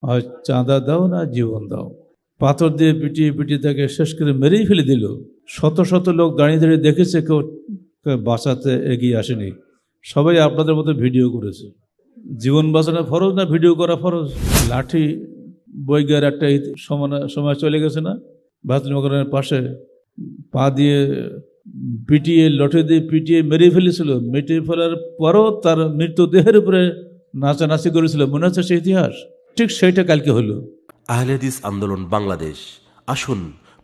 হয় চাঁদা দাও না জীবন দাও। পাথর দিয়ে পিটিয়ে পিটিয়ে তাকে শেষ করে মেরেই ফেলে দিল। শত শত লোক দাঁড়িয়ে দাঁড়িয়ে দেখেছে, কেউ বাঁচাতে এগিয়ে আসেনি। সবাই আপনাদের মতো ভিডিও করেছে। জীবন বাঁচানো ফরজ না ভিডিও করা ফরজ? লাঠি বৈজ্ঞার একটা সময় চলে গেছে না, বায়তুল মোকাররমের পাশে পা দিয়ে পিটিয়ে, লঠে দিয়ে পিটিয়ে মেরে ফেলেছিল। মেরে ফেলার পরও তার মৃতদেহের উপরে নাচানাচি করেছিল, মনে হচ্ছে সেই ইতিহাস। ঠিক সেইটা কালকে হলো। আহলে হাদিস আন্দোলন বাংলাদেশ, আসুন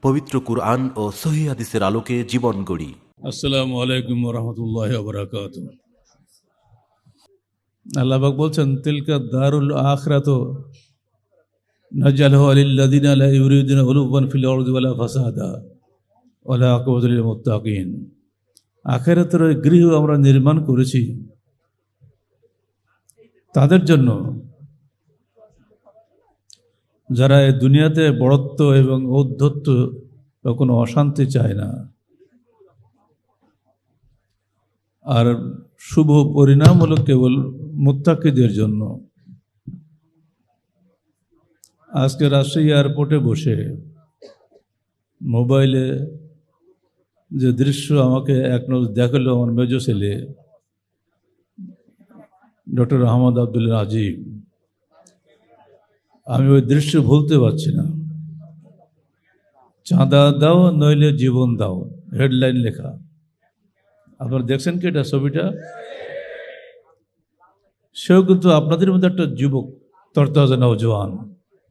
পবিত্র কুরআন ও সহিহ হাদিসের আলোকে জীবন গড়ি। আসসালামু আলাইকুম ওয়া রাহমাতুল্লাহি ওয়া বারাকাতুহু। আল্লাহ পাক বলছেন, তিলকা দারুল আখিরাতু নাজআলুহা লিল্লাযিনা লা ইউরিদুনা উলুওয়ান ফিল আরদি ওয়ালা ফাসাদা ওয়ালা আকিবাতুল লিল মুত্তাকিন। আখিরাতের ওই গৃহ আমরা নির্মাণ করেছি তাদের জন্য যারা এই দুনিয়াতে বড়ত্ব এবং ঔদ্ধত্য বা কোনো অশান্তি চায় না, আর শুভ পরিণাম হলো কেবল মুত্তাকিদের জন্য। আজকে রাজশাহী এয়ারপোর্টে বসে মোবাইলে যে দৃশ্য আমাকে এক নজর দেখালো আমার মেজ ছেলে ডক্টর আহমদ আব্দুল আজিম, আমি ওই দৃশ্য ভুলতে পারছি না। চাঁদা দাও নইলে জীবন দাও, হেডলাইন লেখা। আপনারা দেখছেন কি এটা ছবিটা? সেও কিন্তু আপনাদের মধ্যে একটা যুবক, তরতাজা নওজোয়ান,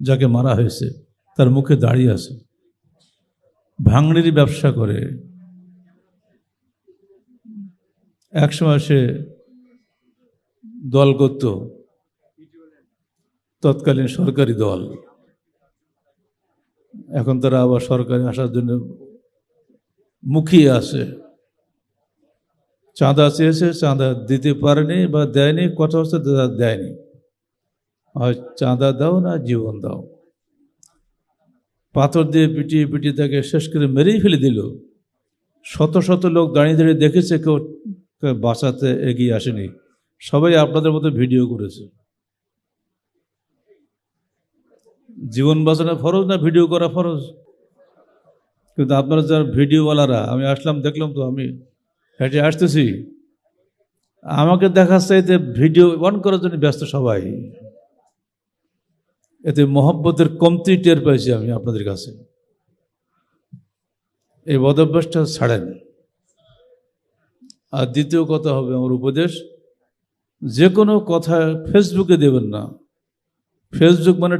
যাকে মারা হয়েছে, তার মুখে দাঁড়িয়ে আছে, ভাঙড়ির ব্যবসা করে। একসময় সে দল করত, তৎকালীন সরকারি দল। এখন তারা আবার সরকারে আসার জন্য মুখিয়ে আছে। চাঁদা চেয়েছে, চাঁদা দিতে পারেনি বা দেয়নি, কথা হচ্ছে দেয়নি। হয় চাঁদা দাও না জীবন দাও। পাথর দিয়ে পিটিয়ে পিটিয়ে তাকে শেষ করে মেরেই ফেলে দিল। শত শত লোক দাঁড়িয়ে দাঁড়িয়ে দেখেছে, কেউ বাঁচাতে এগিয়ে আসেনি। সবাই আপনাদের মতো ভিডিও করেছে। জীবন বাঁচানো ফরজ না ভিডিও করা ফরজ? কিন্তু আপনারা যারা ভিডিওওয়ালারা, আমি আসলাম, দেখলাম তো, আমি হেঁটে আসতেছি, আমাকে দেখার চাইতে ভিডিও অন করার জন্য ব্যস্ত সবাই। এতে মহব্বতের কমতি টের পাইছি আমি আপনাদের কাছে। এই বদভ্যাসটা ছাড়েন। আর দ্বিতীয় কথা হবে আমার উপদেশ, যে কোনো কথা ফেসবুকে দেবেন না। ফেসবুক মানে